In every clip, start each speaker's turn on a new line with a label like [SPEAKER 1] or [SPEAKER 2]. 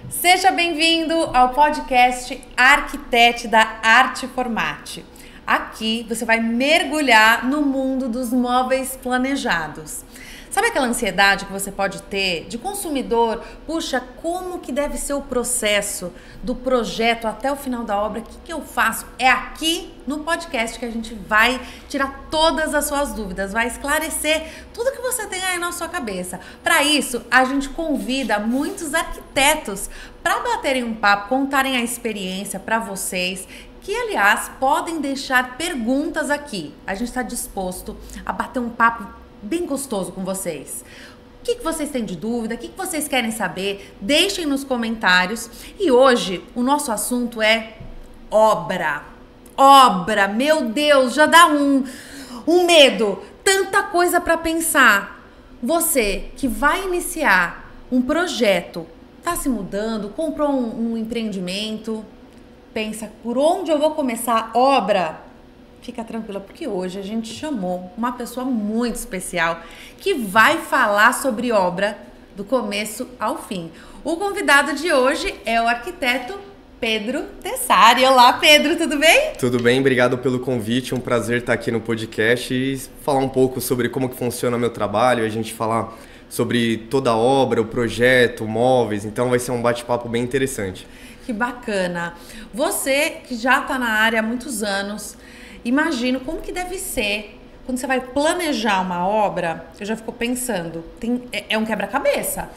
[SPEAKER 1] Seja bem-vindo ao podcast Arquitete da Arteformate. Aqui você vai mergulhar no mundo dos móveis planejados. Sabe aquela ansiedade que você pode ter de consumidor? Puxa, como que deve ser o processo do projeto até o final da obra? O que eu faço? É aqui no podcast que a gente vai tirar todas as suas dúvidas, vai esclarecer tudo que você tem aí na sua cabeça. Para isso, a gente convida muitos arquitetos para baterem um papo, contarem a experiência para vocês, que, aliás, podem deixar perguntas aqui. A gente está disposto a bater um papo bem gostoso com vocês. O que vocês têm de dúvida? O que vocês querem saber? Deixem nos comentários. E hoje o nosso assunto é obra. Obra, meu Deus, já dá um medo. Tanta coisa para pensar. Você que vai iniciar um projeto, está se mudando, comprou um empreendimento, pensa, por onde eu vou começar a obra? Fica tranquila, porque hoje a gente chamou uma pessoa muito especial que vai falar sobre obra do começo ao fim. O convidado de hoje é o arquiteto Pedro Tessari. Olá, Pedro, tudo bem?
[SPEAKER 2] Tudo bem, obrigado pelo convite, um prazer estar aqui no podcast e falar um pouco sobre como que funciona o meu trabalho, a gente falar sobre toda a obra, o projeto, móveis, então vai ser um bate-papo bem interessante.
[SPEAKER 1] Que bacana! Você que já está na área há muitos anos, imagino como que deve ser quando você vai planejar uma obra. Eu já fico pensando, é um quebra-cabeça.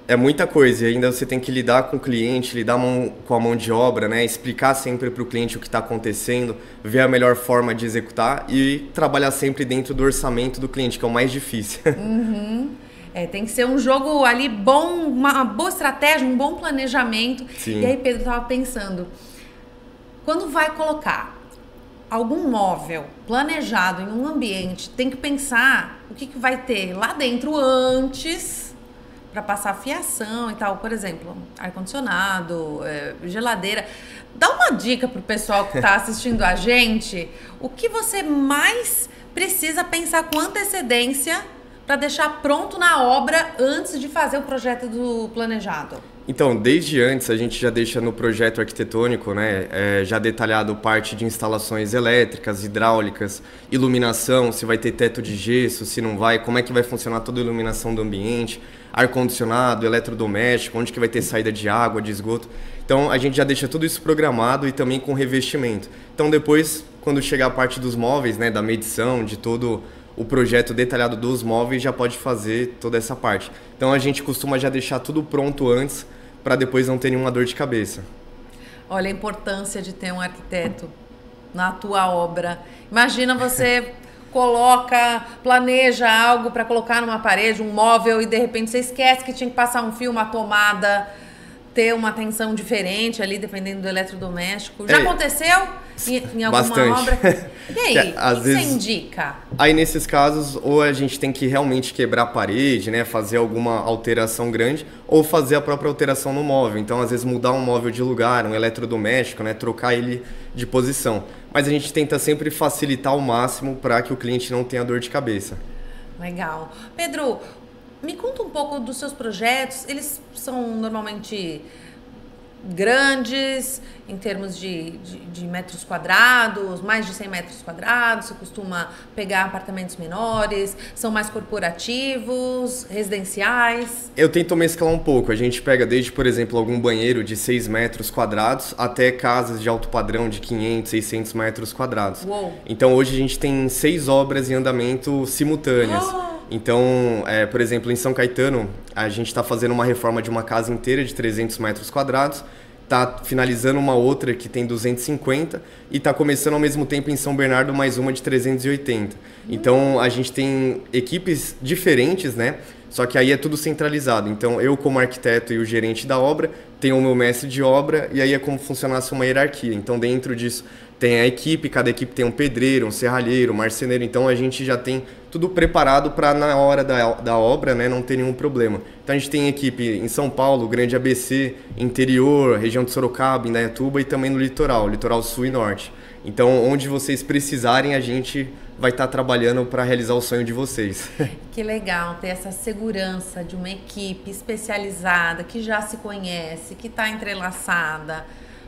[SPEAKER 2] É muita coisa e ainda você tem que lidar com o cliente, lidar com a mão de obra, né? Explicar sempre para o cliente o que está acontecendo, ver a melhor forma de executar e trabalhar sempre dentro do orçamento do cliente, que é o mais difícil.
[SPEAKER 1] Uhum. Tem que ser um jogo ali bom, uma boa estratégia, um bom planejamento.
[SPEAKER 2] Sim.
[SPEAKER 1] E aí, Pedro, estava pensando, quando vai colocar algum móvel planejado em um ambiente, tem que pensar o que vai ter lá dentro antes para passar fiação e tal. Por exemplo, ar-condicionado, geladeira. Dá uma dica pro pessoal que está assistindo a gente. O que você mais precisa pensar com antecedência para deixar pronto na obra antes de fazer o projeto do planejado?
[SPEAKER 2] Então, desde antes a gente já deixa no projeto arquitetônico, né, já detalhado parte de instalações elétricas, hidráulicas, iluminação, se vai ter teto de gesso, se não vai, como é que vai funcionar toda a iluminação do ambiente, ar-condicionado, eletrodoméstico, onde que vai ter saída de água, de esgoto. Então, a gente já deixa tudo isso programado e também com revestimento. Então, depois, quando chegar a parte dos móveis, né, da medição, de todo o projeto detalhado dos móveis, já pode fazer toda essa parte. Então, a gente costuma já deixar tudo pronto antes, para depois não ter nenhuma dor de cabeça.
[SPEAKER 1] Olha a importância de ter um arquiteto na tua obra. Imagina você planeja algo para colocar numa parede, um móvel, e de repente você esquece que tinha que passar um fio, uma tomada, ter uma tensão diferente ali, dependendo do eletrodoméstico. Já aconteceu em alguma
[SPEAKER 2] bastante.
[SPEAKER 1] Obra? E aí,
[SPEAKER 2] Às
[SPEAKER 1] o que
[SPEAKER 2] vezes,
[SPEAKER 1] você indica?
[SPEAKER 2] Aí, nesses casos, ou a gente tem que realmente quebrar a parede, né, fazer alguma alteração grande, ou fazer a própria alteração no móvel. Então, às vezes, mudar um móvel de lugar, um eletrodoméstico, né, trocar ele de posição. Mas a gente tenta sempre facilitar ao máximo para que o cliente não tenha dor de cabeça.
[SPEAKER 1] Legal. Pedro, me conta um pouco dos seus projetos. Eles são normalmente grandes em termos de metros quadrados, mais de 100 metros quadrados? Você costuma pegar apartamentos menores? São mais corporativos, residenciais?
[SPEAKER 2] Eu tento mesclar um pouco. A gente pega desde, por exemplo, algum banheiro de 6 metros quadrados até casas de alto padrão de 500, 600 metros quadrados.
[SPEAKER 1] Uou.
[SPEAKER 2] Então, hoje a gente tem 6 obras em andamento simultâneas. Então, por exemplo, em São Caetano, a gente está fazendo uma reforma de uma casa inteira de 300 metros quadrados, está finalizando uma outra que tem 250 e está começando ao mesmo tempo em São Bernardo mais uma de 380. Então, a gente tem equipes diferentes, né? Só que aí é tudo centralizado. Então, eu como arquiteto e o gerente da obra, tenho o meu mestre de obra e aí é como funcionasse uma hierarquia. Então, dentro disso, tem a equipe, cada equipe tem um pedreiro, um serralheiro, um marceneiro. Então, a gente já tem tudo preparado para na hora da obra, né, não ter nenhum problema. Então, a gente tem equipe em São Paulo, Grande ABC, interior, região de Sorocaba, Indaiatuba e também no litoral sul e norte. Então, onde vocês precisarem, a gente vai estar trabalhando para realizar o sonho de vocês.
[SPEAKER 1] Que legal ter essa segurança de uma equipe especializada, que já se conhece, que está entrelaçada.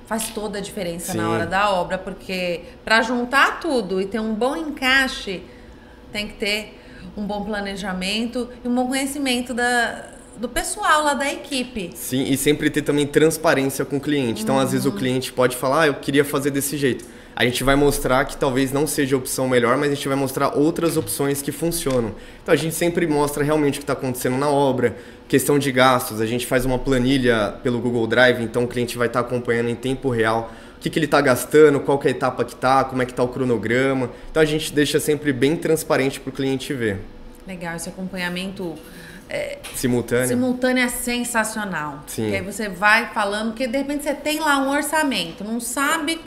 [SPEAKER 1] Faz toda a diferença na hora da obra, porque para juntar tudo e ter um bom encaixe, tem que ter um bom planejamento e um bom conhecimento do pessoal lá da equipe.
[SPEAKER 2] Sim, e sempre ter também transparência com o cliente. Então, às vezes o cliente pode falar, eu queria fazer desse jeito. A gente vai mostrar que talvez não seja a opção melhor, mas a gente vai mostrar outras opções que funcionam. Então a gente sempre mostra realmente o que está acontecendo na obra, questão de gastos, a gente faz uma planilha pelo Google Drive, então o cliente vai estar acompanhando em tempo real o que ele está gastando, qual que é a etapa que está, como é que está o cronograma. Então a gente deixa sempre bem transparente para o cliente ver.
[SPEAKER 1] Legal, esse acompanhamento
[SPEAKER 2] simultâneo
[SPEAKER 1] é sensacional.
[SPEAKER 2] Sim.
[SPEAKER 1] Porque aí você vai falando, que de repente você tem lá um orçamento, não sabe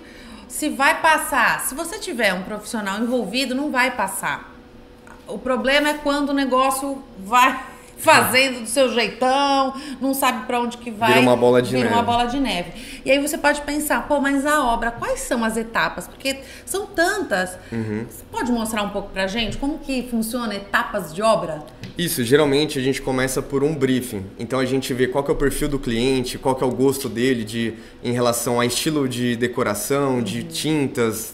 [SPEAKER 1] se vai passar. Se você tiver um profissional envolvido, não vai passar. O problema é quando o negócio vai fazendo do seu jeitão, não sabe para onde que vai.
[SPEAKER 2] Vira uma bola de neve.
[SPEAKER 1] Vira uma bola de neve. E aí você pode pensar, pô, mas a obra, quais são as etapas? Porque são tantas. Você pode mostrar um pouco pra gente como que funciona etapas de obra?
[SPEAKER 2] Isso, geralmente a gente começa por um briefing. Então a gente vê qual que é o perfil do cliente, qual que é o gosto dele em relação a estilo de decoração, de tintas,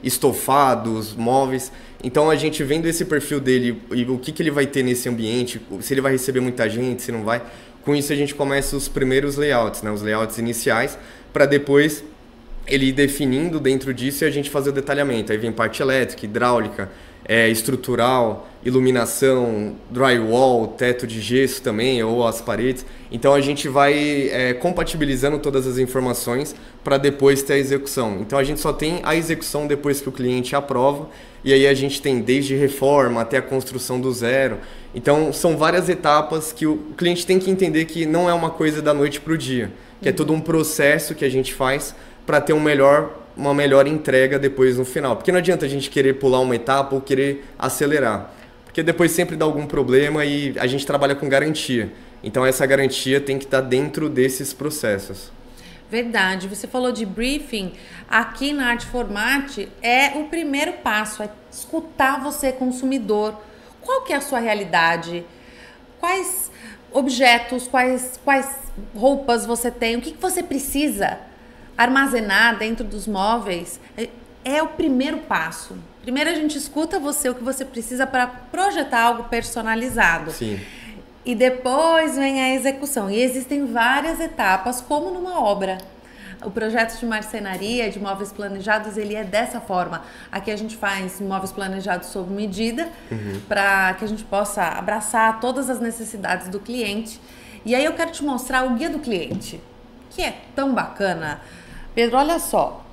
[SPEAKER 2] estofados, móveis. Então a gente vendo esse perfil dele e o que ele vai ter nesse ambiente, se ele vai receber muita gente, se não vai. Com isso a gente começa os primeiros layouts, né, os layouts iniciais, para depois ele ir definindo dentro disso e a gente fazer o detalhamento. Aí vem parte elétrica, hidráulica, estrutural, iluminação, drywall, teto de gesso também, ou as paredes. Então a gente vai compatibilizando todas as informações para depois ter a execução. Então a gente só tem a execução depois que o cliente aprova, e aí a gente tem desde reforma até a construção do zero. Então são várias etapas que o cliente tem que entender que não é uma coisa da noite para o dia, que é todo um processo que a gente faz para ter uma melhor entrega depois no final. Porque não adianta a gente querer pular uma etapa ou querer acelerar, porque depois sempre dá algum problema e a gente trabalha com garantia. Então essa garantia tem que estar dentro desses processos.
[SPEAKER 1] Verdade, você falou de briefing, aqui na Artformat é o primeiro passo, é escutar você, consumidor. Qual que é a sua realidade? Quais objetos, quais roupas você tem? O que você precisa armazenar dentro dos móveis? É o primeiro passo. Primeiro a gente escuta você, o que você precisa para projetar algo personalizado.
[SPEAKER 2] Sim.
[SPEAKER 1] E depois vem a execução. E existem várias etapas, como numa obra. O projeto de marcenaria, de móveis planejados, ele é dessa forma. Aqui a gente faz móveis planejados sob medida, para que a gente possa abraçar todas as necessidades do cliente. E aí eu quero te mostrar o guia do cliente, que é tão bacana. Pedro, olha só.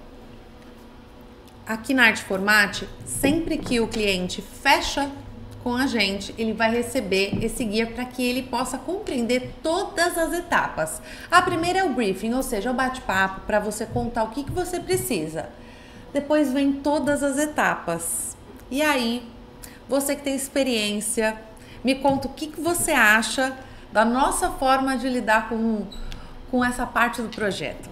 [SPEAKER 1] Aqui na Artformat, sempre que o cliente fecha com a gente, ele vai receber esse guia para que ele possa compreender todas as etapas. A primeira é o briefing, ou seja, o bate-papo para você contar o que você precisa. Depois vem todas as etapas. E aí, você que tem experiência, me conta o que você acha da nossa forma de lidar com essa parte do projeto.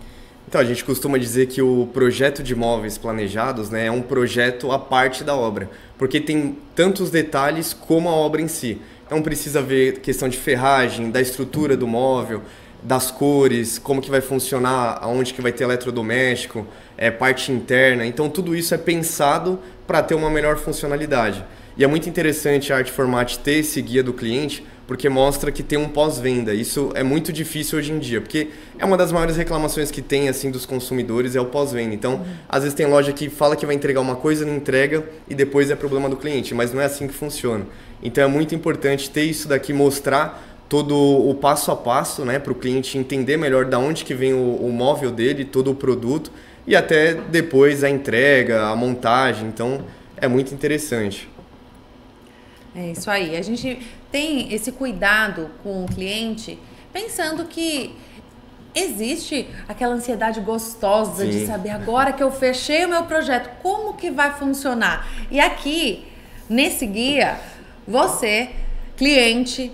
[SPEAKER 2] Então, a gente costuma dizer que o projeto de móveis planejados, né, é um projeto à parte da obra, porque tem tantos detalhes como a obra em si. Então precisa ver questão de ferragem, da estrutura do móvel, das cores, como que vai funcionar, aonde que vai ter eletrodoméstico, parte interna. Então tudo isso é pensado para ter uma melhor funcionalidade. E é muito interessante a Artformat ter esse guia do cliente, porque mostra que tem um pós-venda. Isso é muito difícil hoje em dia, porque é uma das maiores reclamações que tem assim dos consumidores, é o pós-venda. Então, às vezes tem loja que fala que vai entregar uma coisa, não entrega, e depois é problema do cliente, mas não é assim que funciona. Então é muito importante ter isso daqui, mostrar todo o passo a passo, né, para o cliente entender melhor de onde que vem o móvel dele, todo o produto, e até depois a entrega, a montagem. Então é muito interessante.
[SPEAKER 1] É isso aí. A gente tem esse cuidado com o cliente, pensando que existe aquela ansiedade gostosa de saber agora que eu fechei o meu projeto, como que vai funcionar? E aqui, nesse guia, você, cliente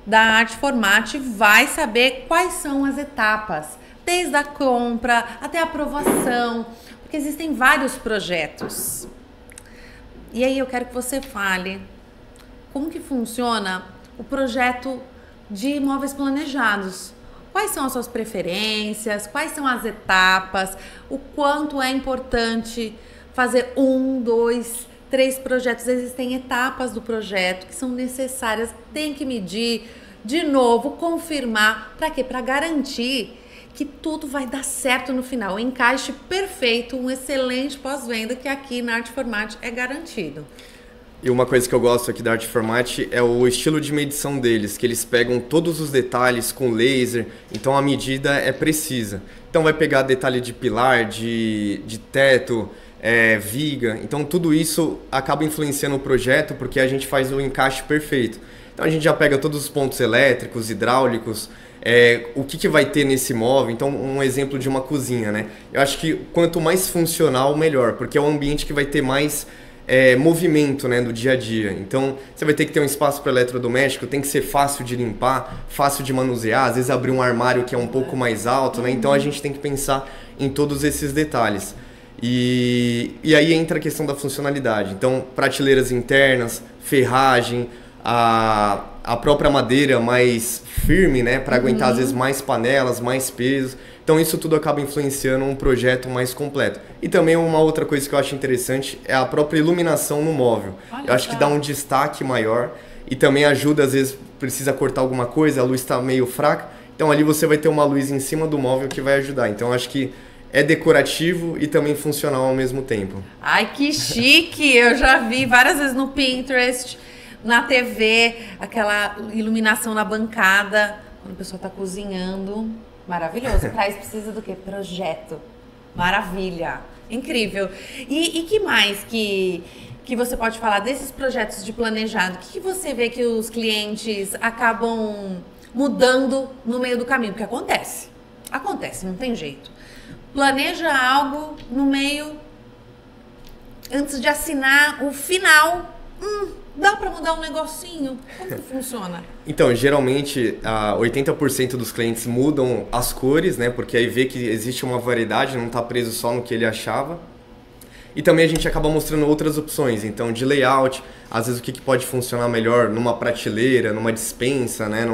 [SPEAKER 1] da Artformat, vai saber quais são as etapas, desde a compra até a aprovação, porque existem vários projetos. E aí eu quero que você fale como que funciona o projeto de imóveis planejados. Quais são as suas preferências? Quais são as etapas? O quanto é importante fazer 1, 2, 3 projetos? Existem etapas do projeto que são necessárias, tem que medir, de novo, confirmar. Para quê? Para garantir que tudo vai dar certo no final. Um encaixe perfeito, um excelente pós-venda que aqui na Artformat é garantido.
[SPEAKER 2] E uma coisa que eu gosto aqui da Artformat é o estilo de medição deles, que eles pegam todos os detalhes com laser, então a medida é precisa. Então vai pegar detalhe de pilar, de teto, viga, então tudo isso acaba influenciando o projeto porque a gente faz o encaixe perfeito. Então a gente já pega todos os pontos elétricos, hidráulicos, o que vai ter nesse móvel. Então um exemplo de uma cozinha, né? Eu acho que quanto mais funcional, melhor, porque é um ambiente que vai ter mais movimento, né, do dia a dia. Então você vai ter que ter um espaço para eletrodoméstico, tem que ser fácil de limpar, fácil de manusear, às vezes abrir um armário que é um pouco mais alto, né? Então a gente tem que pensar em todos esses detalhes. E aí entra a questão da funcionalidade. Então prateleiras internas, ferragem, a própria madeira mais firme, né, para aguentar às vezes mais panelas, mais peso. Então isso tudo acaba influenciando um projeto mais completo. E também uma outra coisa que eu acho interessante é a própria iluminação no móvel. Eu acho que dá um destaque maior e também ajuda, às vezes precisa cortar alguma coisa, a luz está meio fraca, então ali você vai ter uma luz em cima do móvel que vai ajudar. Então eu acho que é decorativo e também funcional ao mesmo tempo.
[SPEAKER 1] Ai, que chique! Eu já vi várias vezes no Pinterest, na TV, aquela iluminação na bancada, quando a pessoa está cozinhando. Maravilhoso. Para isso precisa do quê? Projeto. Maravilha. Incrível. E que mais que você pode falar desses projetos de planejado? O que você vê que os clientes acabam mudando no meio do caminho? Porque acontece. Acontece, não tem jeito. Planeja algo no meio, antes de assinar o final. Dá para mudar um negocinho? Como que funciona?
[SPEAKER 2] Então, geralmente, 80% dos clientes mudam as cores, né? Porque aí vê que existe uma variedade, não está preso só no que ele achava. E também a gente acaba mostrando outras opções, então de layout, às vezes o que pode funcionar melhor numa prateleira, numa despensa, né?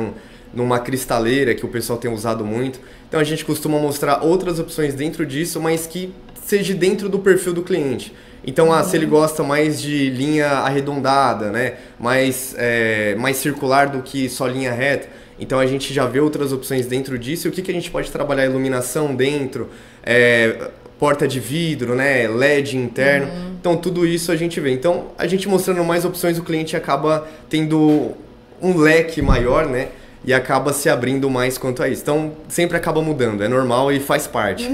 [SPEAKER 2] Numa cristaleira, que o pessoal tem usado muito. Então a gente costuma mostrar outras opções dentro disso, mas que seja dentro do perfil do cliente. Então, se ele gosta mais de linha arredondada, né? mais circular do que só linha reta, então a gente já vê outras opções dentro disso. E o que a gente pode trabalhar? Iluminação dentro, porta de vidro, né? LED interno. Então, tudo isso a gente vê. Então, a gente mostrando mais opções, o cliente acaba tendo um leque maior, né? E acaba se abrindo mais quanto a isso. Então, sempre acaba mudando, é normal e faz parte.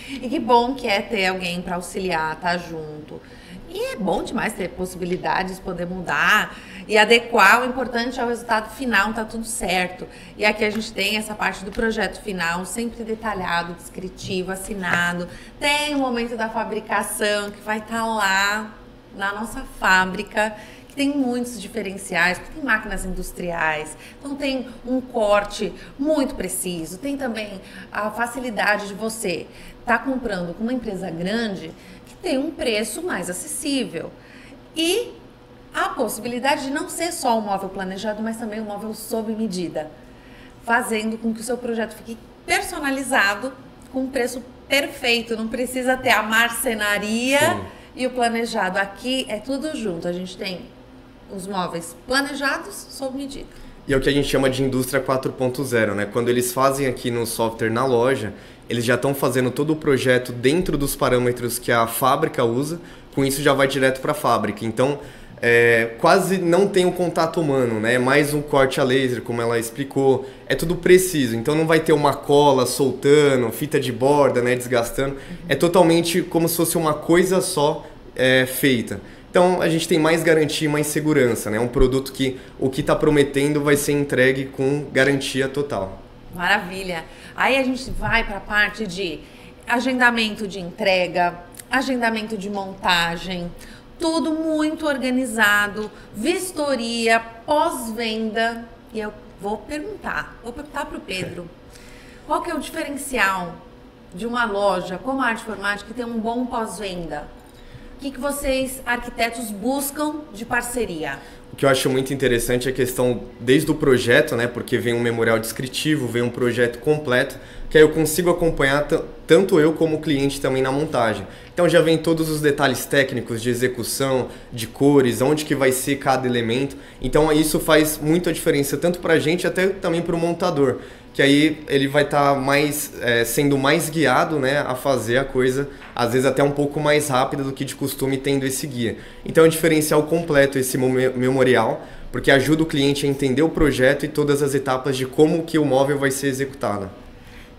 [SPEAKER 1] E que bom que é ter alguém para auxiliar, estar junto. E é bom demais ter possibilidades, poder mudar e adequar. O importante é o resultado final, tá tudo certo. E aqui a gente tem essa parte do projeto final, sempre detalhado, descritivo, assinado. Tem o momento da fabricação, que vai estar lá na nossa fábrica. Tem muitos diferenciais, porque tem máquinas industriais, então tem um corte muito preciso, tem também a facilidade de você estar comprando com uma empresa grande que tem um preço mais acessível e a possibilidade de não ser só um móvel planejado, mas também um móvel sob medida, fazendo com que o seu projeto fique personalizado com um preço perfeito, não precisa ter a marcenaria. Sim. E o planejado. Aqui é tudo junto, a gente tem os móveis planejados sob medida.
[SPEAKER 2] E é o que a gente chama de indústria 4.0, né? Quando eles fazem aqui no software na loja, eles já estão fazendo todo o projeto dentro dos parâmetros que a fábrica usa, com isso já vai direto para a fábrica. Então, quase não tem um contato humano, né? Mais um corte a laser, como ela explicou, é tudo preciso. Então não vai ter uma cola soltando, fita de borda, né, desgastando. É totalmente como se fosse uma coisa só feita. Então a gente tem mais garantia e mais segurança, né? Um produto que o que está prometendo vai ser entregue com garantia total.
[SPEAKER 1] Maravilha! Aí a gente vai para a parte de agendamento de entrega, agendamento de montagem, tudo muito organizado, vistoria, pós-venda. E eu vou perguntar para o Pedro, qual que é o diferencial de uma loja como a Artformat que tem um bom pós-venda? O que vocês, arquitetos, buscam de parceria?
[SPEAKER 2] O que eu acho muito interessante é a questão desde o projeto, né? Porque vem um memorial descritivo, vem um projeto completo, que aí eu consigo acompanhar tanto eu como o cliente também na montagem. Então já vem todos os detalhes técnicos de execução, de cores, onde que vai ser cada elemento. Então isso faz muita diferença tanto para a gente até também para o montador, que aí ele vai estar sendo mais guiado, né, a fazer a coisa, às vezes até um pouco mais rápida do que de costume tendo esse guia. Então é um diferencial completo esse memorial, porque ajuda o cliente a entender o projeto e todas as etapas de como que o móvel vai ser executado.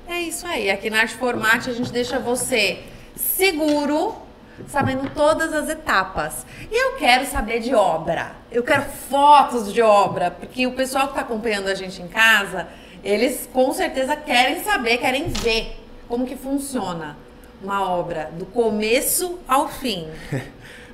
[SPEAKER 1] É isso aí, aqui na Artformate a gente deixa você seguro, sabendo todas as etapas. E eu quero saber de obra, eu quero fotos de obra, porque o pessoal que está acompanhando a gente em casa, eles com certeza querem saber, querem ver como que funciona uma obra, do começo ao fim.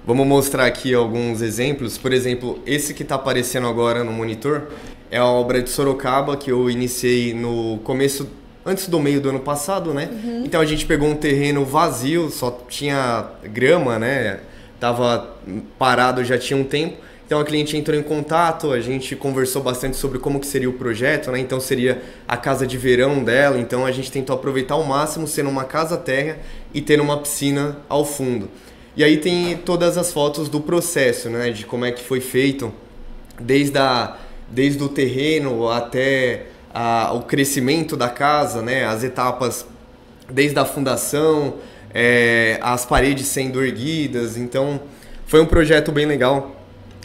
[SPEAKER 2] Vamos mostrar aqui alguns exemplos. Por exemplo, esse que está aparecendo agora no monitor é a obra de Sorocaba que eu iniciei no começo, antes do meio do ano passado, né? Então a gente pegou um terreno vazio, só tinha grama, né? Tava parado já tinha um tempo. Então a cliente entrou em contato, a gente conversou bastante sobre como que seria o projeto, né? Então seria a casa de verão dela, então a gente tentou aproveitar ao máximo sendo uma casa térrea e tendo uma piscina ao fundo. E aí tem todas as fotos do processo, né? De como é que foi feito, desde o terreno até o crescimento da casa, né? As etapas desde a fundação, as paredes sendo erguidas. Então foi um projeto bem legal,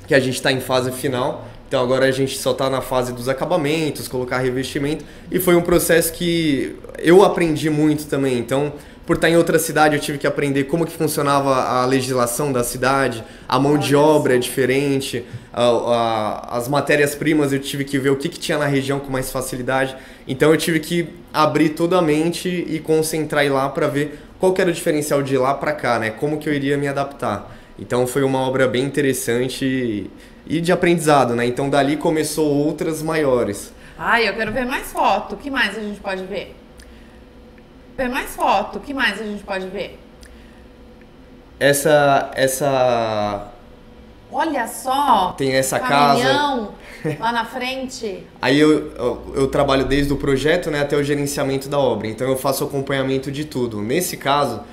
[SPEAKER 2] que a gente está em fase final, então agora a gente só está na fase dos acabamentos, colocar revestimento, e foi um processo que eu aprendi muito também. Então, por estar em outra cidade, eu tive que aprender como que funcionava a legislação da cidade, a mão de obra é diferente, as matérias-primas eu tive que ver o que tinha na região com mais facilidade, então eu tive que abrir toda a mente e concentrar lá para ver qual que era o diferencial de lá para cá, né? Como que eu iria me adaptar. Então foi uma obra bem interessante e de aprendizado, né? Então dali começou outras maiores.
[SPEAKER 1] Ai, eu quero ver mais foto. O que mais a gente pode ver? Ver mais foto. O que mais a gente pode ver?
[SPEAKER 2] Essa...
[SPEAKER 1] Olha só!
[SPEAKER 2] Tem essa casa...
[SPEAKER 1] lá na frente.
[SPEAKER 2] Aí eu trabalho desde o projeto, né, até o gerenciamento da obra. Então eu faço acompanhamento de tudo. Nesse caso...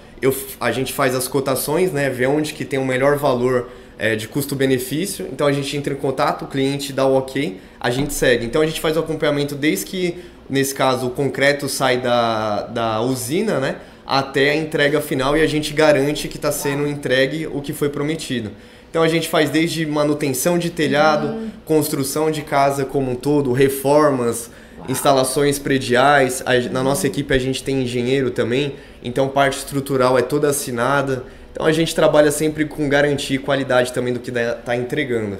[SPEAKER 2] a gente faz as cotações, né, vê onde que tem o melhor valor de custo-benefício, então a gente entra em contato, o cliente dá o ok, a gente segue. Então a gente faz o acompanhamento desde que, nesse caso, o concreto sai da usina, né, até a entrega final e a gente garante que está sendo entregue o que foi prometido. Então a gente faz desde manutenção de telhado, construção de casa como um todo, reformas, instalações prediais. Na nossa equipe a gente tem engenheiro também, então parte estrutural é toda assinada. Então a gente trabalha sempre com garantia e qualidade também do que está entregando.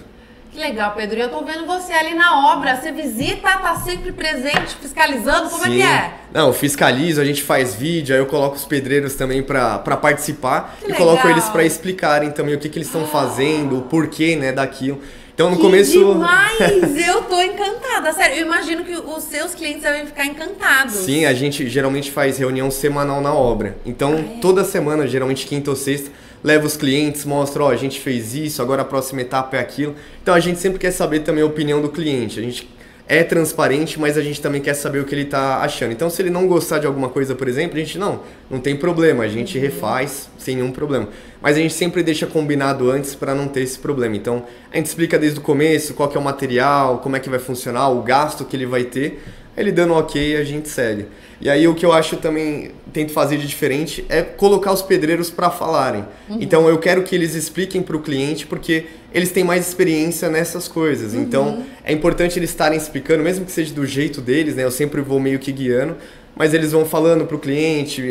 [SPEAKER 1] Que legal, Pedro. E eu tô vendo você ali na obra, você visita, tá sempre presente, fiscalizando, como
[SPEAKER 2] Sim.
[SPEAKER 1] é que é?
[SPEAKER 2] Não, eu fiscalizo, a gente faz vídeo, aí eu coloco os pedreiros também para participar
[SPEAKER 1] Que
[SPEAKER 2] e
[SPEAKER 1] legal.
[SPEAKER 2] Coloco eles para explicarem também o que eles estão fazendo, o porquê, né, daquilo. Então no
[SPEAKER 1] Que
[SPEAKER 2] começo...
[SPEAKER 1] demais! Eu tô encantada, sério. Eu imagino que os seus clientes devem ficar encantados.
[SPEAKER 2] Sim, a gente geralmente faz reunião semanal na obra. Então toda semana, geralmente quinta ou sexta, leva os clientes, mostra, ó, a gente fez isso, agora a próxima etapa é aquilo. Então a gente sempre quer saber também a opinião do cliente. A gente é transparente, mas a gente também quer saber o que ele está achando. Então se ele não gostar de alguma coisa, por exemplo, a gente não tem problema, a gente refaz sem nenhum problema. Mas a gente sempre deixa combinado antes para não ter esse problema. Então a gente explica desde o começo qual que é o material, como é que vai funcionar, o gasto que ele vai ter. Ele dando ok, a gente segue. E aí o que eu acho também, tento fazer de diferente, é colocar os pedreiros para falarem. Então eu quero que eles expliquem para o cliente, porque eles têm mais experiência nessas coisas. Então é importante eles estarem explicando, mesmo que seja do jeito deles, né? Eu sempre vou meio que guiando, mas eles vão falando pro cliente,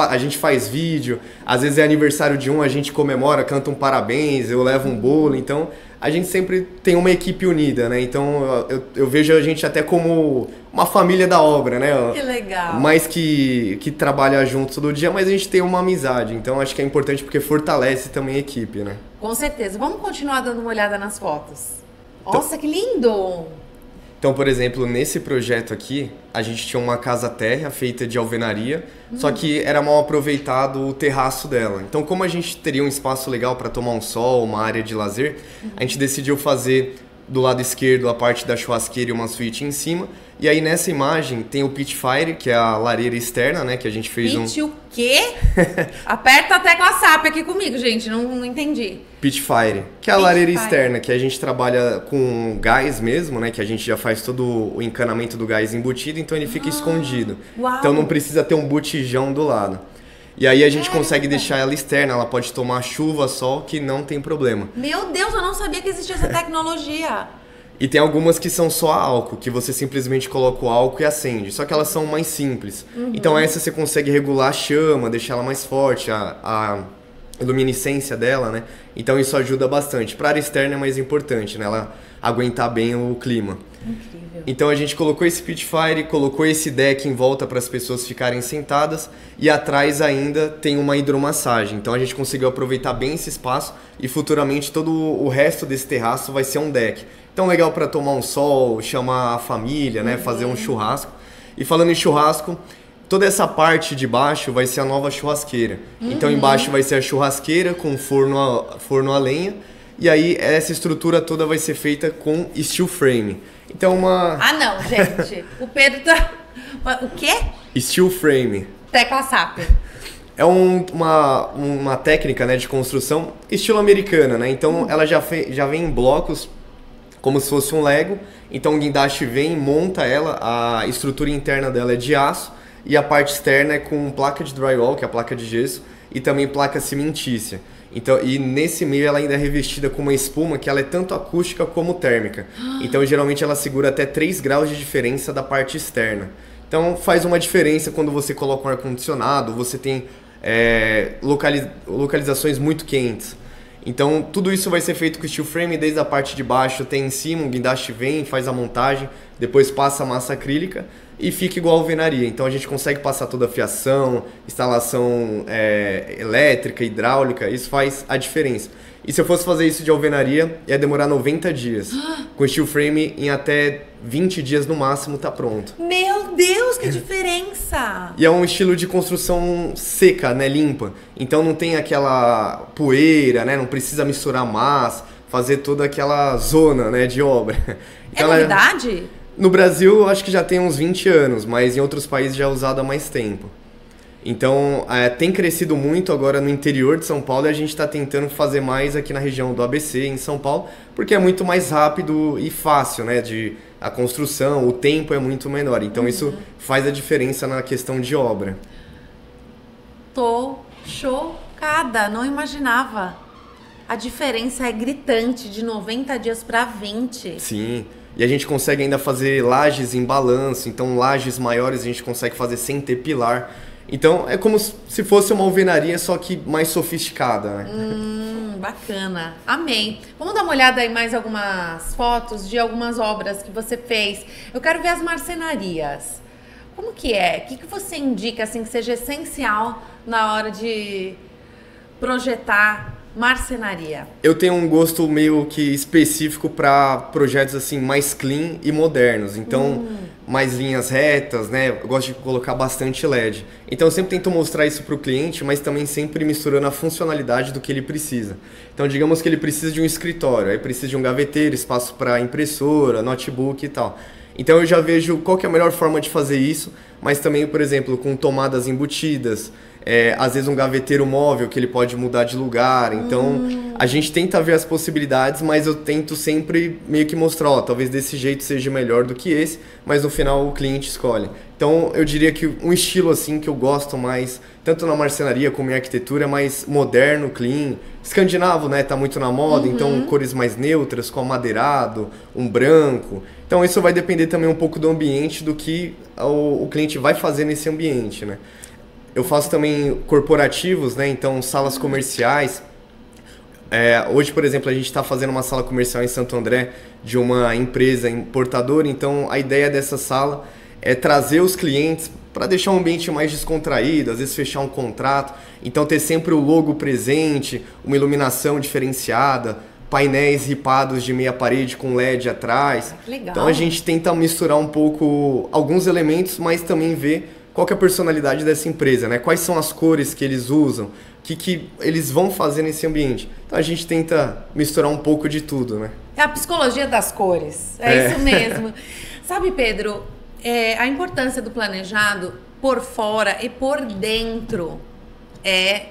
[SPEAKER 2] a gente faz vídeo, às vezes é aniversário de a gente comemora, canta um parabéns, eu levo um bolo, então a gente sempre tem uma equipe unida, né? Então eu vejo a gente até como uma família da obra, né?
[SPEAKER 1] Que legal!
[SPEAKER 2] Mais que trabalha junto todo dia, mas a gente tem uma amizade, então acho que é importante porque fortalece também a equipe, né?
[SPEAKER 1] Com certeza. Vamos continuar dando uma olhada nas fotos. Nossa, que lindo!
[SPEAKER 2] Então, por exemplo, nesse projeto aqui, a gente tinha uma casa térrea feita de alvenaria, só que era mal aproveitado o terraço dela. Então, como a gente teria um espaço legal para tomar um sol, uma área de lazer, a gente decidiu fazer do lado esquerdo a parte da churrasqueira e uma suíte em cima. E aí nessa imagem tem o pit fire, que é a lareira externa, né, que a gente fez
[SPEAKER 1] Pit o quê? Aperta a tecla SAP aqui comigo, gente, não entendi.
[SPEAKER 2] Pit fire, que é a lareira externa, que a gente trabalha com gás mesmo, né, que a gente já faz todo o encanamento do gás embutido, então ele fica escondido.
[SPEAKER 1] Uau.
[SPEAKER 2] Então não precisa ter um botijão do lado. E aí a gente consegue deixar ela externa, ela pode tomar chuva, sol, que não tem problema.
[SPEAKER 1] Meu Deus, eu não sabia que existia essa tecnologia.
[SPEAKER 2] E tem algumas que são só a álcool, que você simplesmente coloca o álcool e acende. Só que elas são mais simples. Então essa você consegue regular a chama, deixar ela mais forte, a luminescência dela, né? Então isso ajuda bastante. Para a área externa é mais importante, né? Ela aguentar bem o clima.
[SPEAKER 1] Incrível.
[SPEAKER 2] Então a gente colocou esse pit fire, colocou esse deck em volta para as pessoas ficarem sentadas e atrás ainda tem uma hidromassagem. Então a gente conseguiu aproveitar bem esse espaço e futuramente todo o resto desse terraço vai ser um deck. Então legal para tomar um sol, chamar a família, né, fazer um churrasco. E falando em churrasco, toda essa parte de baixo vai ser a nova churrasqueira. Então embaixo vai ser a churrasqueira com forno a lenha. E aí essa estrutura toda vai ser feita com steel frame. Então uma...
[SPEAKER 1] Ah, não, gente. O Pedro tá... O quê?
[SPEAKER 2] Steel frame.
[SPEAKER 1] Tecla SAP.
[SPEAKER 2] É uma técnica, né, de construção estilo americana, né? Então ela já vem em blocos como se fosse um Lego. Então o guindaste vem, monta ela, a estrutura interna dela é de aço e a parte externa é com placa de drywall, que é a placa de gesso, e também placa cimentícia. Então, e nesse meio ela ainda é revestida com uma espuma que ela é tanto acústica como térmica. Então geralmente ela segura até 3 graus de diferença da parte externa. Então faz uma diferença quando você coloca um ar-condicionado, você tem localizações muito quentes. Então tudo isso vai ser feito com steel frame, desde a parte de baixo tem em cima, o guindaste vem, faz a montagem, depois passa a massa acrílica e fica igual a alvenaria. Então a gente consegue passar toda a fiação, instalação elétrica, hidráulica, isso faz a diferença. E se eu fosse fazer isso de alvenaria, ia demorar 90 dias. Com steel frame, em até 20 dias no máximo tá pronto.
[SPEAKER 1] Meu Deus, que diferença!
[SPEAKER 2] E é um estilo de construção seca, né, limpa. Então não tem aquela poeira, né, não precisa misturar massa, fazer toda aquela zona, né, de obra. Então,
[SPEAKER 1] é novidade?
[SPEAKER 2] No Brasil, eu acho que já tem uns 20 anos, mas em outros países já é usado há mais tempo. Então, tem crescido muito agora no interior de São Paulo e a gente está tentando fazer mais aqui na região do ABC, em São Paulo, porque é muito mais rápido e fácil, né? A construção, o tempo é muito menor. Então, isso faz a diferença na questão de obra.
[SPEAKER 1] Tô chocada, não imaginava. A diferença é gritante, de 90 dias para 20.
[SPEAKER 2] Sim. E a gente consegue ainda fazer lajes em balanço, então lajes maiores a gente consegue fazer sem ter pilar. Então é como se fosse uma alvenaria, só que mais sofisticada, né?
[SPEAKER 1] Bacana, amei. Vamos dar uma olhada em mais algumas fotos de algumas obras que você fez. Eu quero ver as marcenarias. Como que é? O que você indica assim, que seja essencial na hora de projetar marcenaria? Eu
[SPEAKER 2] tenho um gosto meio que específico para projetos assim mais clean e modernos. Então, mais linhas retas, né? Eu gosto de colocar bastante LED. Então, eu sempre tento mostrar isso para o cliente, mas também sempre misturando a funcionalidade do que ele precisa. Então, digamos que ele precisa de um escritório, aí precisa de um gaveteiro, espaço para impressora, notebook e tal. Então, eu já vejo qual que é a melhor forma de fazer isso, mas também, por exemplo, com tomadas embutidas, às vezes um gaveteiro móvel que ele pode mudar de lugar. Então a gente tenta ver as possibilidades, mas eu tento sempre meio que mostrar, ó, talvez desse jeito seja melhor do que esse, mas no final o cliente escolhe. Então eu diria que um estilo assim que eu gosto mais, tanto na marcenaria como em arquitetura, é mais moderno, clean, escandinavo, né, tá muito na moda, então cores mais neutras, com amadeirado, um branco. Então isso vai depender também um pouco do ambiente, do que o cliente vai fazer nesse ambiente, né. Eu faço também corporativos, né? Então salas comerciais. Hoje, por exemplo, a gente está fazendo uma sala comercial em Santo André de uma empresa importadora. Então a ideia dessa sala é trazer os clientes para deixar um ambiente mais descontraído, às vezes fechar um contrato. Então ter sempre o logo presente, uma iluminação diferenciada, painéis ripados de meia parede com LED atrás.
[SPEAKER 1] Legal.
[SPEAKER 2] Então a gente tenta misturar um pouco alguns elementos, mas também ver qual que é a personalidade dessa empresa, né? Quais são as cores que eles usam, o que eles vão fazer nesse ambiente. Então a gente tenta misturar um pouco de tudo, né?
[SPEAKER 1] É a psicologia das cores, isso mesmo. Sabe, Pedro, a importância do planejado por fora e por dentro é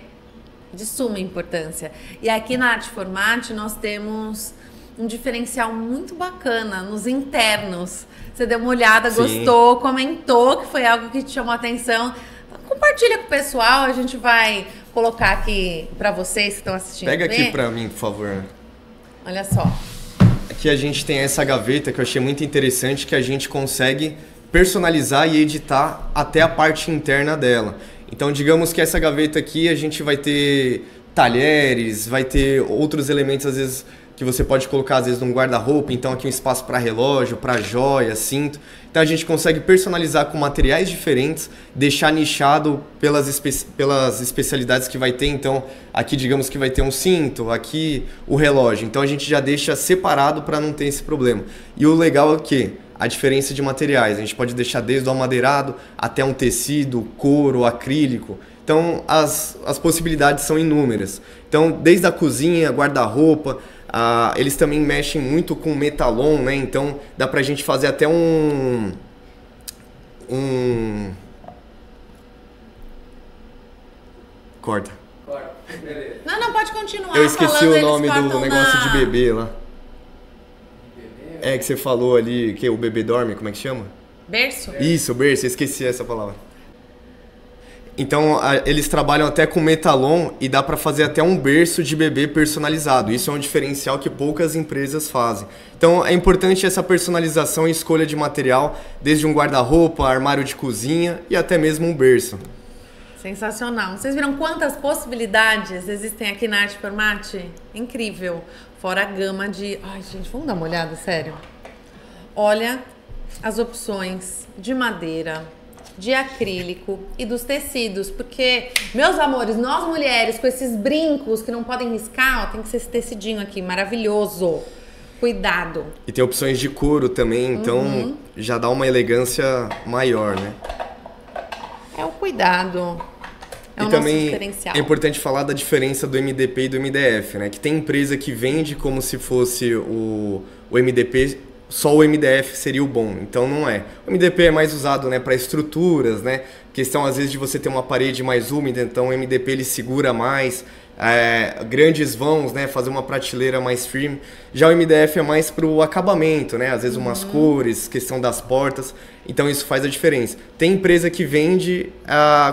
[SPEAKER 1] de suma importância. E aqui na Arteformate nós temos um diferencial muito bacana nos internos. Você deu uma olhada,
[SPEAKER 2] Sim.
[SPEAKER 1] Gostou, comentou que foi algo que te chamou a atenção. Compartilha com o pessoal, a gente vai colocar aqui para vocês que estão assistindo.
[SPEAKER 2] Pega aqui para mim, por favor.
[SPEAKER 1] Olha só.
[SPEAKER 2] Aqui a gente tem essa gaveta que eu achei muito interessante, que a gente consegue personalizar e editar até a parte interna dela. Então, digamos que essa gaveta aqui a gente vai ter talheres, vai ter outros elementos, às vezes, que você pode colocar, às vezes, num guarda-roupa. Então, aqui um espaço para relógio, para joia, cinto. Então, a gente consegue personalizar com materiais diferentes, deixar nichado pelas especialidades que vai ter. Então, aqui, digamos que vai ter um cinto, aqui o relógio. Então, a gente já deixa separado para não ter esse problema. E o legal é o quê? A diferença de materiais. A gente pode deixar desde o amadeirado até um tecido, couro, acrílico. Então, as possibilidades são inúmeras. Então, desde a cozinha, guarda-roupa, eles também mexem muito com metalon, né? Então, dá pra gente fazer até Corta.
[SPEAKER 1] Beleza. Não, pode continuar.
[SPEAKER 2] Eu esqueci
[SPEAKER 1] falando,
[SPEAKER 2] o nome do negócio de bebê lá.
[SPEAKER 1] Bebê?
[SPEAKER 2] É que você falou ali, que o bebê dorme, como é que chama?
[SPEAKER 1] Berço?
[SPEAKER 2] Isso, berço, eu esqueci essa palavra. Então, eles trabalham até com metalon e dá para fazer até um berço de bebê personalizado. Isso é um diferencial que poucas empresas fazem. Então, é importante essa personalização e escolha de material, desde um guarda-roupa, armário de cozinha e até mesmo um berço.
[SPEAKER 1] Sensacional. Vocês viram quantas possibilidades existem aqui na Arteformate? Incrível. Fora a gama de... Ai, gente, vamos dar uma olhada, sério. Olha as opções de madeira, de acrílico e dos tecidos, porque, meus amores, nós mulheres com esses brincos que não podem riscar, ó, tem que ser esse tecidinho aqui, maravilhoso. Cuidado.
[SPEAKER 2] E tem opções de couro também, então já dá uma elegância maior, né?
[SPEAKER 1] É o cuidado. É o
[SPEAKER 2] e
[SPEAKER 1] nosso
[SPEAKER 2] também
[SPEAKER 1] diferencial.
[SPEAKER 2] É importante falar da diferença do MDP e do MDF, né? Que tem empresa que vende como se fosse o MDP, só o MDF seria o bom. Então não é. O MDP é mais usado, né, para estruturas, né? Questão às vezes de você ter uma parede mais úmida, então o MDP ele segura mais. Grandes vãos, né, fazer uma prateleira mais firme. Já o MDF é mais para o acabamento, né, às vezes umas cores, questão das portas, então isso faz a diferença. Tem empresa que vende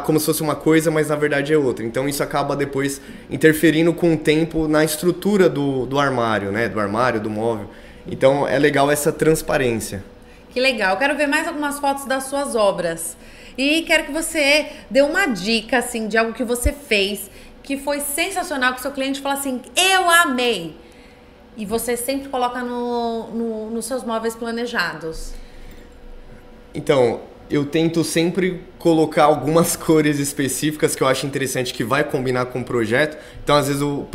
[SPEAKER 2] como se fosse uma coisa, mas na verdade é outra, então isso acaba depois interferindo com o tempo na estrutura do armário, né, do armário, do móvel. Então é legal essa transparência.
[SPEAKER 1] Que legal, quero ver mais algumas fotos das suas obras e quero que você dê uma dica assim, de algo que você fez que foi sensacional, que o seu cliente fala assim, eu amei. E você sempre coloca nos seus móveis planejados.
[SPEAKER 2] Então, eu tento sempre colocar algumas cores específicas que eu acho interessante, que vai combinar com o projeto. Então, às vezes, o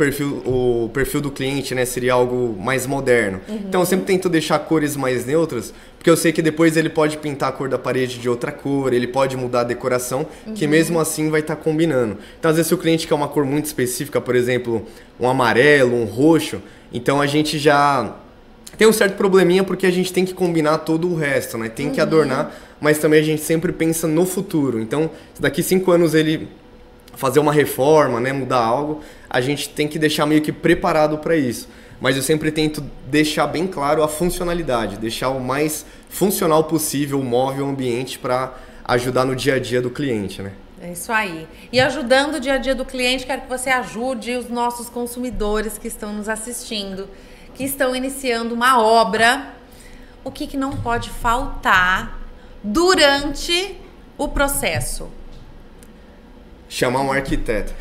[SPEAKER 2] perfil do cliente, né, seria algo mais moderno. Então, eu sempre tento deixar cores mais neutras, porque eu sei que depois ele pode pintar a cor da parede de outra cor, ele pode mudar a decoração, que mesmo assim vai estar combinando. Então, às vezes, se o cliente quer uma cor muito específica, por exemplo, um amarelo, um roxo, então a gente já tem um certo probleminha, porque a gente tem que combinar todo o resto, né? Tem que adornar, mas também a gente sempre pensa no futuro. Então, se daqui 5 anos ele fazer uma reforma, né, mudar algo, a gente tem que deixar meio que preparado para isso. Mas eu sempre tento deixar bem claro a funcionalidade, deixar o mais funcional possível o móvel, o ambiente, para ajudar no dia a dia do cliente, né?
[SPEAKER 1] É isso aí. E ajudando o dia a dia do cliente, quero que você ajude os nossos consumidores que estão nos assistindo, que estão iniciando uma obra. O que não pode faltar durante o processo?
[SPEAKER 2] Chamar um arquiteto.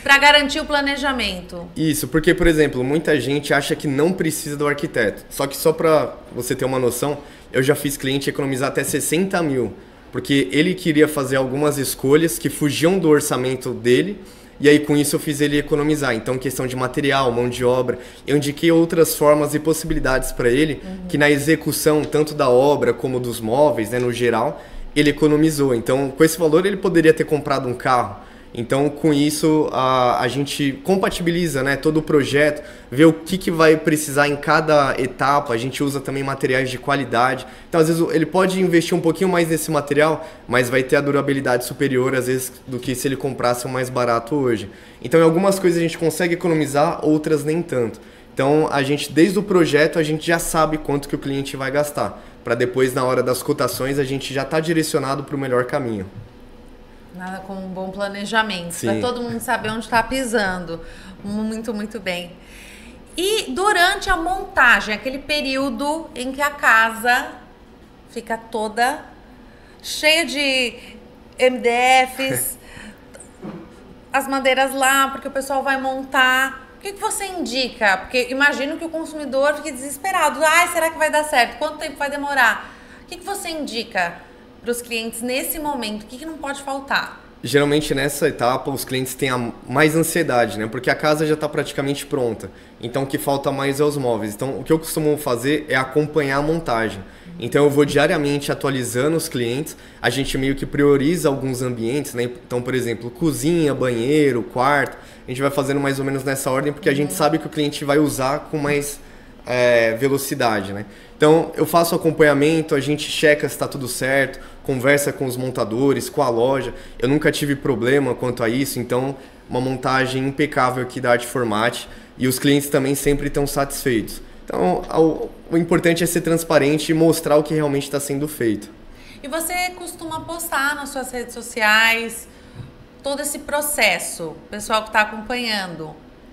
[SPEAKER 1] Para garantir o planejamento.
[SPEAKER 2] Isso, porque, por exemplo, muita gente acha que não precisa do arquiteto. Só que só para você ter uma noção, eu já fiz cliente economizar até 60 mil. Porque ele queria fazer algumas escolhas que fugiam do orçamento dele e aí com isso eu fiz ele economizar. Então, questão de material, mão de obra, eu indiquei outras formas e possibilidades para ele, que na execução, tanto da obra como dos móveis, né, no geral, ele economizou. Então, com esse valor, ele poderia ter comprado um carro. Então, com isso, a gente compatibiliza, né, todo o projeto, vê o que vai precisar em cada etapa, a gente usa também materiais de qualidade. Então, às vezes, ele pode investir um pouquinho mais nesse material, mas vai ter a durabilidade superior, às vezes, do que se ele comprasse um mais barato hoje. Então, em algumas coisas a gente consegue economizar, outras nem tanto. Então, a gente, desde o projeto, a gente já sabe quanto que o cliente vai gastar, para depois, na hora das cotações, a gente já está direcionado para o melhor caminho.
[SPEAKER 1] Nada como um bom planejamento,
[SPEAKER 2] Sim.
[SPEAKER 1] para todo mundo saber onde está pisando. Muito, muito bem. E durante a montagem, aquele período em que a casa fica toda cheia de MDFs, as madeiras lá, porque o pessoal vai montar. O que você indica? Porque imagino que o consumidor fique desesperado. Ai, será que vai dar certo? Quanto tempo vai demorar? O que você indica para os clientes nesse momento? O que não pode faltar?
[SPEAKER 2] Geralmente nessa etapa os clientes têm mais ansiedade, né? Porque a casa já está praticamente pronta. Então o que falta mais é os móveis. Então o que eu costumo fazer é acompanhar a montagem. Então eu vou diariamente atualizando os clientes. A gente meio que prioriza alguns ambientes, né? Então, por exemplo, cozinha, banheiro, quarto. A gente vai fazendo mais ou menos nessa ordem porque a gente sabe que o cliente vai usar com mais velocidade, né? Então eu faço acompanhamento, a gente checa se está tudo certo, conversa com os montadores, com a loja. Eu nunca tive problema quanto a isso, então uma montagem impecável aqui da Artformat e os clientes também sempre estão satisfeitos. Então o importante é ser transparente e mostrar o que realmente está sendo feito.
[SPEAKER 1] E você costuma postar nas suas redes sociais todo esse processo, o pessoal que está acompanhando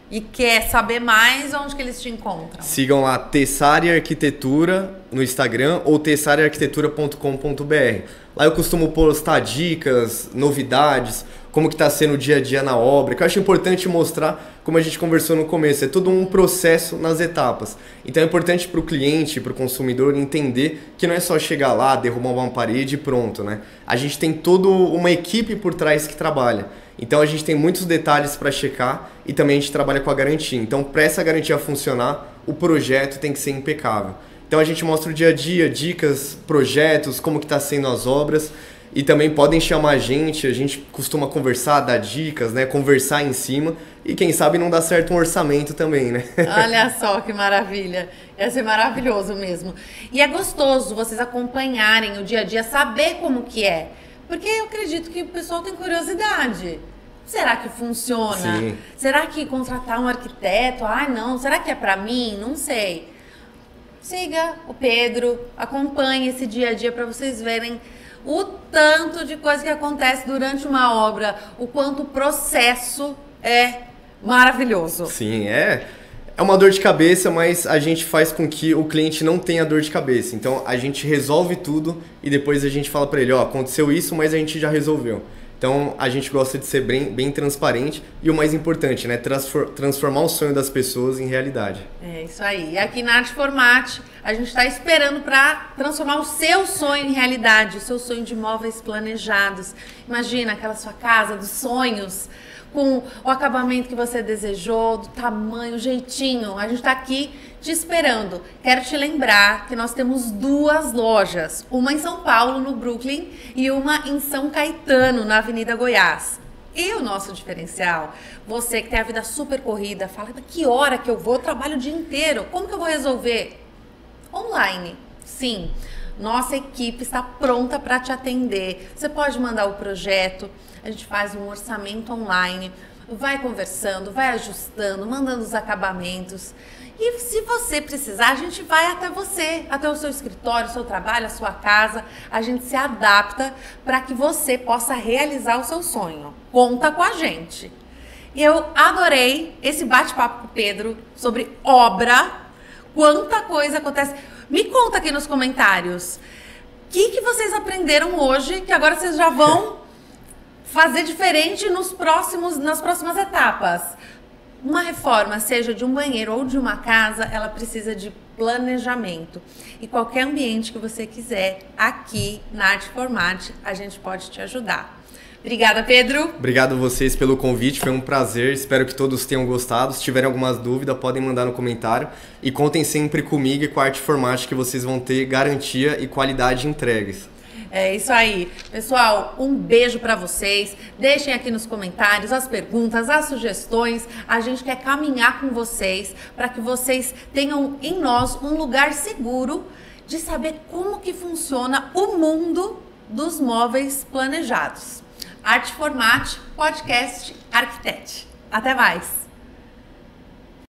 [SPEAKER 1] e quer saber mais, onde que eles te encontram?
[SPEAKER 2] Sigam lá Tessari Arquitetura no Instagram ou tessariarquitetura.com.br. Lá eu costumo postar dicas, novidades, como que está sendo o dia a dia na obra, que eu acho importante mostrar, como a gente conversou no começo, é todo um processo nas etapas. Então é importante para o cliente, para o consumidor entender que não é só chegar lá, derrubar uma parede e pronto, né? A gente tem toda uma equipe por trás que trabalha. Então a gente tem muitos detalhes para checar e também a gente trabalha com a garantia. Então para essa garantia funcionar, o projeto tem que ser impecável. Então a gente mostra o dia a dia, dicas, projetos, como que está sendo as obras e também podem chamar a gente costuma conversar, dar dicas, né, conversar em cima e quem sabe não dá certo um orçamento também, né?
[SPEAKER 1] Olha só que maravilha, ia ser maravilhoso mesmo. E é gostoso vocês acompanharem o dia a dia, saber como que é. Porque eu acredito que o pessoal tem curiosidade. Será que funciona?
[SPEAKER 2] Sim.
[SPEAKER 1] Será que contratar um arquiteto? Ai, não. Será que é pra mim? Não sei. Siga o Pedro, acompanhe esse dia a dia para vocês verem o tanto de coisa que acontece durante uma obra, o quanto o processo é maravilhoso.
[SPEAKER 2] Sim, é uma dor de cabeça, mas a gente faz com que o cliente não tenha dor de cabeça. Então a gente resolve tudo e depois a gente fala para ele, ó, aconteceu isso, mas a gente já resolveu. Então a gente gosta de ser bem transparente e o mais importante, né, transformar o sonho das pessoas em realidade.
[SPEAKER 1] É isso aí. E aqui na Artformat a gente está esperando para transformar o seu sonho em realidade, o seu sonho de móveis planejados. Imagina aquela sua casa dos sonhos, com o acabamento que você desejou, do tamanho, o jeitinho. A gente está aqui te esperando. Quero te lembrar que nós temos 2 lojas, uma em São Paulo, no Brooklyn, e uma em São Caetano, na Avenida Goiás. E o nosso diferencial, você que tem a vida super corrida, fala, que hora que eu vou? Eu trabalho o dia inteiro, como que eu vou resolver? Online, sim. Nossa equipe está pronta para te atender. Você pode mandar o projeto, a gente faz um orçamento online, vai conversando, vai ajustando, mandando os acabamentos. E se você precisar, a gente vai até você, até o seu escritório, o seu trabalho, a sua casa. A gente se adapta para que você possa realizar o seu sonho. Conta com a gente. E eu adorei esse bate-papo com o Pedro sobre obra. Quanta coisa acontece. Me conta aqui nos comentários. O que vocês aprenderam hoje que agora vocês já vão fazer diferente nas próximas etapas? Uma reforma, seja de um banheiro ou de uma casa, ela precisa de planejamento. E qualquer ambiente que você quiser, aqui na Artformat, a gente pode te ajudar. Obrigada, Pedro.
[SPEAKER 2] Obrigado a vocês pelo convite, foi um prazer. Espero que todos tenham gostado. Se tiverem algumas dúvidas, podem mandar no comentário. E contem sempre comigo e com a Artformat, que vocês vão ter garantia e qualidade de entregas.
[SPEAKER 1] É isso aí. Pessoal, um beijo pra vocês. Deixem aqui nos comentários as perguntas, as sugestões. A gente quer caminhar com vocês para que vocês tenham em nós um lugar seguro de saber como que funciona o mundo dos móveis planejados. Artformat, podcast Arquitete. Até mais!